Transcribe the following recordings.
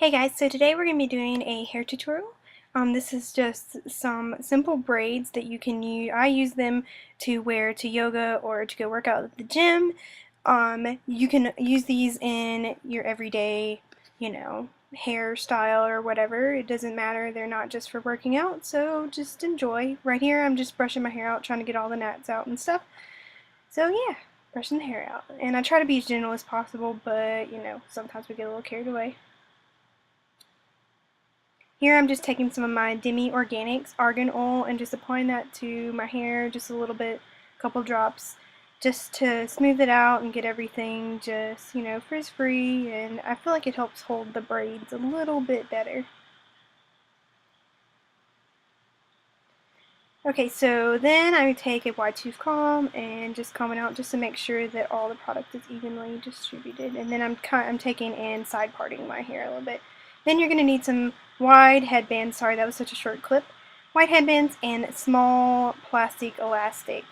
Hey guys, so today we're going to be doing a hair tutorial. This is just some simple braids that you can use. I use them to wear to yoga or to go work out at the gym. You can use these in your everyday, hairstyle or whatever. It doesn't matter. They're not just for working out, so just enjoy. Right here I'm just brushing my hair out, trying to get all the gnats out and stuff. So yeah, brushing the hair out. And I try to be as gentle as possible, but sometimes we get a little carried away. Here I'm just taking some of my Demi Organics Argan Oil and just applying that to my hair, just a little bit, a couple drops, just to smooth it out and get everything just, frizz-free, and I feel like it helps hold the braids a little bit better. Okay, so then I take a wide tooth comb and just comb it out just to make sure that all the product is evenly distributed. And then I'm taking and side parting my hair a little bit. Then you're going to need some wide headbands. Sorry, that was such a short clip. Wide headbands and small plastic elastics.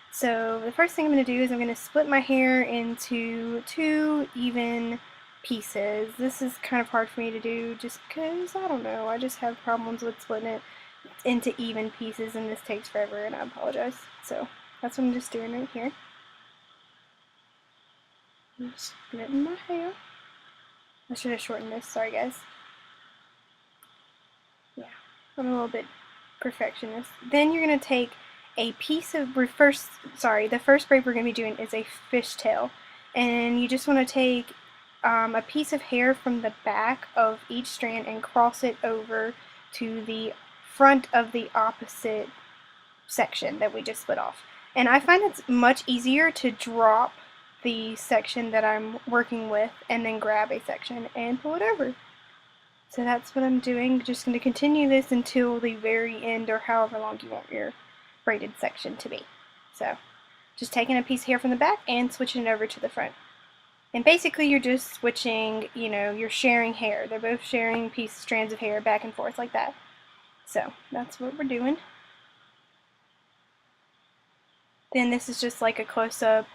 So the first thing I'm going to do is I'm going to split my hair into two even pieces. This is kind of hard for me to do just because, I don't know, I just have problems with splitting it into even pieces, and this takes forever, and I apologize. So that's what I'm just doing right here. I'm just splitting my hair. I should have shortened this, sorry guys. Yeah, I'm a little bit perfectionist. Then you're going to take a piece of, the first braid we're going to be doing is a fishtail, and you just want to take a piece of hair from the back of each strand and cross it over to the front of the opposite section that we just split off. And I find it's much easier to drop the section that I'm working with and then grab a section and pull it over. So that's what I'm doing. Just going to continue this until the very end, or however long you want your braided section to be. So just taking a piece of hair from the back and switching it over to the front. And basically you're just switching, you're sharing hair. They're both sharing strands of hair back and forth like that. So that's what we're doing. Then this is just like a close-up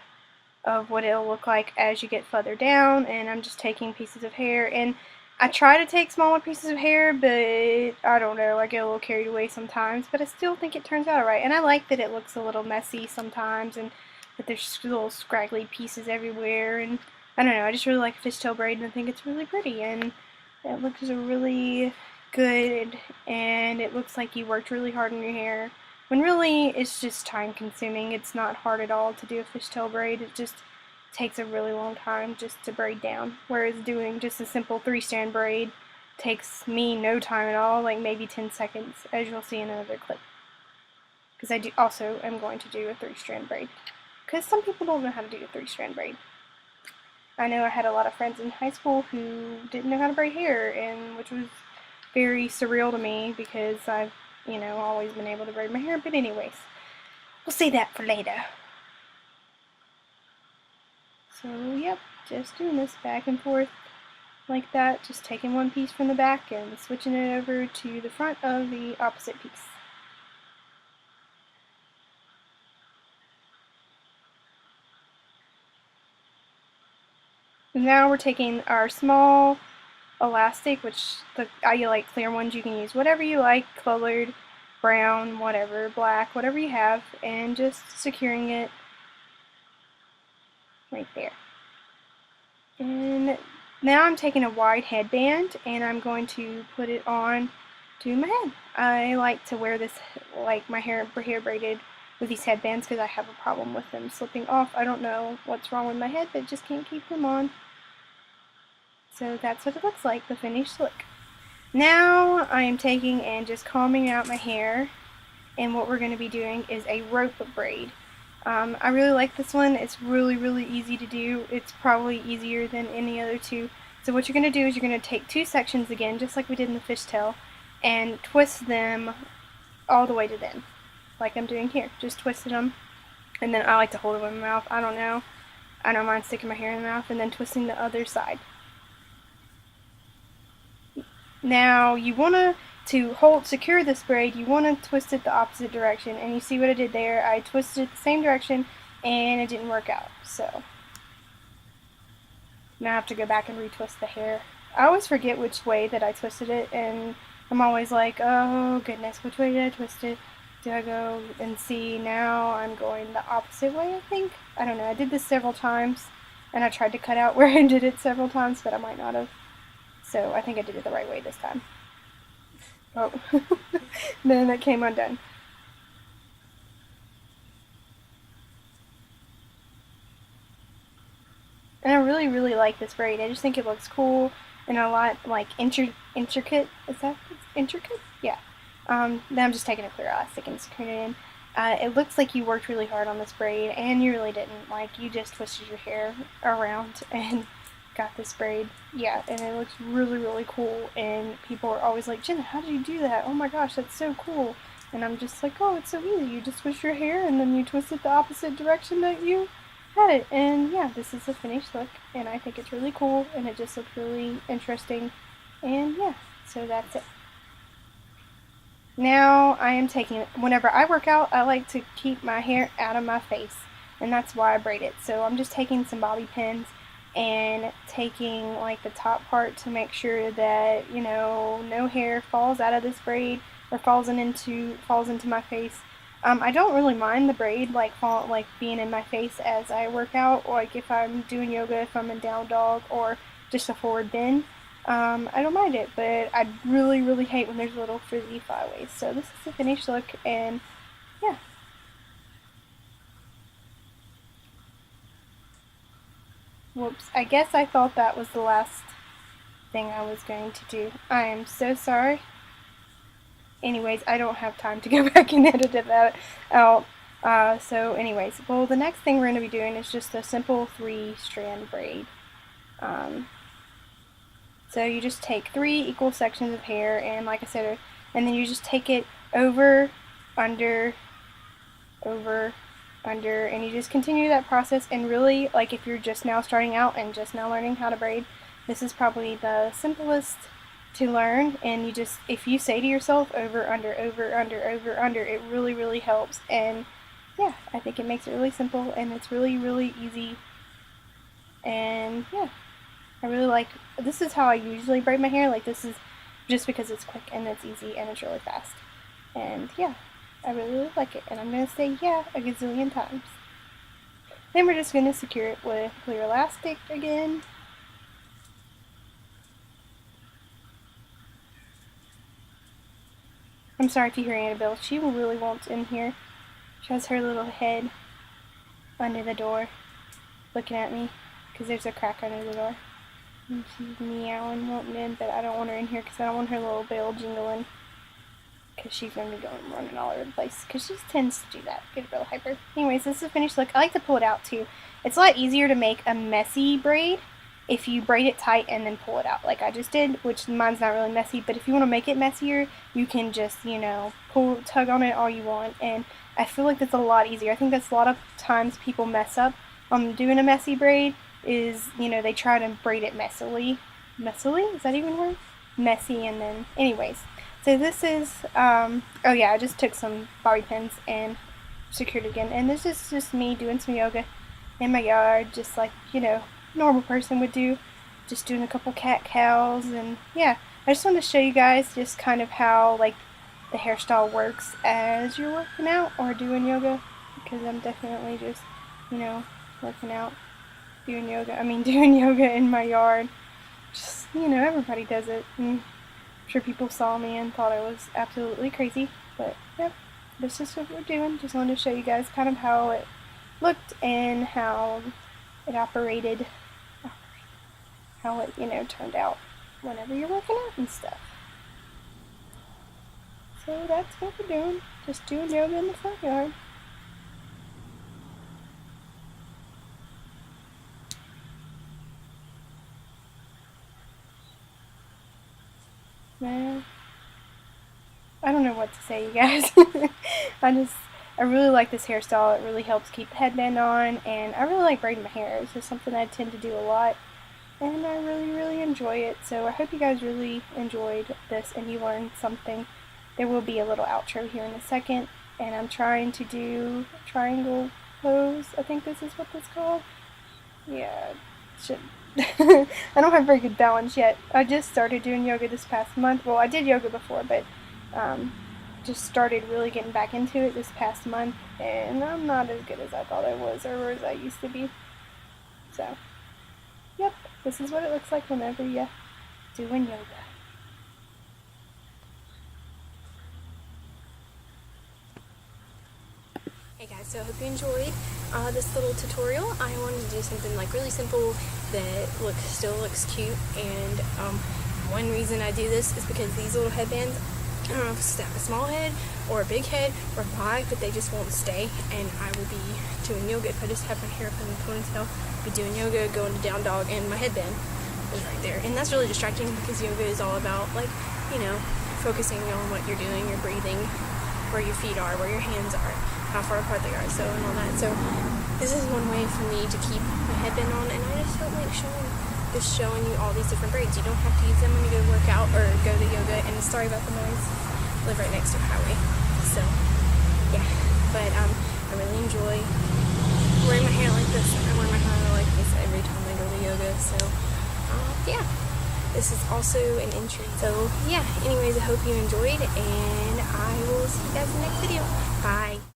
of what it'll look like as you get further down, and I'm just taking pieces of hair, and I try to take smaller pieces of hair, but I don't know, I get a little carried away sometimes, but I still think it turns out alright, and I like that it looks a little messy sometimes, and that there's little scraggly pieces everywhere, and I don't know, I just really like a fishtail braid, and I think it's really pretty, and it looks really good, and it looks like you worked really hard on your hair, when really it's just time consuming. It's not hard at all to do a fishtail braid. It just takes a really long time just to braid down, whereas doing just a simple 3-strand braid takes me no time at all, like maybe 10 seconds, as you'll see in another clip. Because I am going to do a 3-strand braid, because some people don't know how to do a 3-strand braid. I know I had a lot of friends in high school who didn't know how to braid hair, and which was very surreal to me because I've, always been able to braid my hair. But anyways, we'll save that for later. So, yep, just doing this back and forth like that, just taking one piece from the back and switching it over to the front of the opposite piece. Now we're taking our small elastic, which I like clear ones. You can use whatever you like, colored, brown, whatever, black, whatever you have, and just securing it right there. And now I'm taking a wide headband and I'm going to put it on to my head. I like to wear this, like my hair braided with these headbands, because I have a problem with them slipping off. I don't know what's wrong with my head, but just can't keep them on. So that's what it looks like, the finished look. Now I am taking and just combing out my hair, and what we're going to be doing is a rope braid. I really like this one. It's really easy to do. It's probably easier than any other two. So what you're going to do is you're going to take two sections again, just like we did in the fishtail, and twist them all the way to the end, like I'm doing here. Just twisting them, and then I like to hold it in my mouth. I don't mind sticking my hair in the mouth and then twisting the other side. Now you want to secure this braid, you want to twist it the opposite direction, and you see what I did there. I twisted it the same direction and it didn't work out, so now I have to go back and retwist the hair I always forget which way that I twisted it, and I'm always like, oh goodness, which way did I twist it? Do I go and see? Now I'm going the opposite way, I think. I don't know. I did this several times, and I tried to cut out where I did it several times, but I might not have. So I think I did it the right way this time. Oh, then it came undone. And I really, really like this braid. I just think it looks cool and a lot like intricate. Is that intricate? Yeah. Then I'm just taking a clear elastic and screwing it in. It looks like you worked really hard on this braid, and you really didn't. Like, you just twisted your hair around and got this braid. Yeah, and it looks really, really cool. And people are always like, Jenna, how did you do that? Oh my gosh, that's so cool. And I'm just like, oh, it's so easy. You just twist your hair, and then you twist it the opposite direction that you had it. And yeah, this is the finished look, and I think it's really cool, and it just looks really interesting. And yeah, so that's it. Now I am taking, whenever I work out, I like to keep my hair out of my face, and that's why I braid it. So I'm just taking some bobby pins and taking like the top part to make sure that, you know, no hair falls out of this braid or falls into my face. I don't really mind the braid like being in my face as I work out, or like if I'm doing yoga, if I'm in down dog or just a forward bend. I don't mind it, but I really, really hate when there's little frizzy flyaways. So this is the finished look, and yeah. Whoops. I guess I thought that was the last thing I was going to do. I am so sorry. Anyways, I don't have time to go back and edit that out. So anyways, well, the next thing we're going to be doing is just a simple 3-strand braid. So you just take 3 equal sections of hair, and like I said, and then you just take it over, under, over, under, and you just continue that process. And really, like, if you're just now starting out and just now learning how to braid, this is probably the simplest to learn. And you just, if you say to yourself over, under, over, under, over, under, it really, really helps. And yeah, I think it makes it really simple, and it's really, really easy. And yeah, I really like, this is how I usually braid my hair. Like, this is just because it's quick and it's easy and it's really fast. And yeah, I really, really like it. And I'm going to say yeah a gazillion times. Then we're just going to secure it with clear elastic again. I'm sorry if you hear Annabelle. She really wants in here. She has her little head under the door looking at me because there's a crack under the door. And she's meowing, wanting in, but I don't want her in here because I don't want her little bell jingling, because she's going to be going running all over the place, because she tends to do that, get real hyper. Anyways, this is a finished look. I like to pull it out too. It's a lot easier to make a messy braid if you braid it tight and then pull it out like I just did, which mine's not really messy, but if you want to make it messier, you can just, you know, tug on it all you want, and I feel like that's a lot easier. I think that's a lot of times people mess up on doing a messy braid, is, you know, they try to braid it messily. Messily? Is that even a word? Messy, and then, anyways. So this is, oh yeah, I just took some bobby pins and secured it again. And this is just me doing some yoga in my yard, just like, you know, normal person would do. Just doing a couple cat-cows, and yeah. I just wanted to show you guys just kind of how, like, the hairstyle works as you're working out or doing yoga. Because I'm definitely just, you know, working out. Doing yoga in my yard. Just, you know, everybody does it. And I'm sure people saw me and thought I was absolutely crazy. But, yep, this is what we're doing. Just wanted to show you guys kind of how it looked and how it operated. How it, you know, turned out whenever you're working out and stuff. So that's what we're doing. Just doing yoga in the front yard. Man, I don't know what to say, you guys. I really like this hairstyle. It really helps keep the headband on, and I really like braiding my hair. It's just something I tend to do a lot, and I really, really enjoy it. So I hope you guys really enjoyed this and you learned something. There will be a little outro here in a second, and I'm trying to do triangle pose. I think this is what that's called. Yeah, I don't have very good balance yet. I just started doing yoga this past month. Well, I did yoga before, but just started really getting back into it this past month, and I'm not as good as I thought I was or as I used to be. So, yep, this is what it looks like whenever you're doing yoga. Hey guys, so I hope you enjoyed this little tutorial. I wanted to do something like really simple that still looks cute, and one reason I do this is because these little headbands, I don't know if it's a small head or a big head or why, but they just won't stay, and I will be doing yoga. If I just have my hair up in a ponytail, I'll be doing yoga, going to down dog, and my headband is right there. And that's really distracting because yoga is all about, like, you know, focusing on what you're doing, your breathing, where your feet are, where your hands are, how far apart they are, so, and all that. So this is one way for me to keep my headband on, and I just felt like showing you all these different braids. You don't have to use them when you go to work out or go to yoga. And sorry about the noise. I live right next to a highway, so yeah. But I really enjoy wearing my hair like this. I wear my hair like this every time I go to yoga. So yeah. This is also an entry. So yeah. Anyways, I hope you enjoyed, and I will see you guys in the next video. Bye.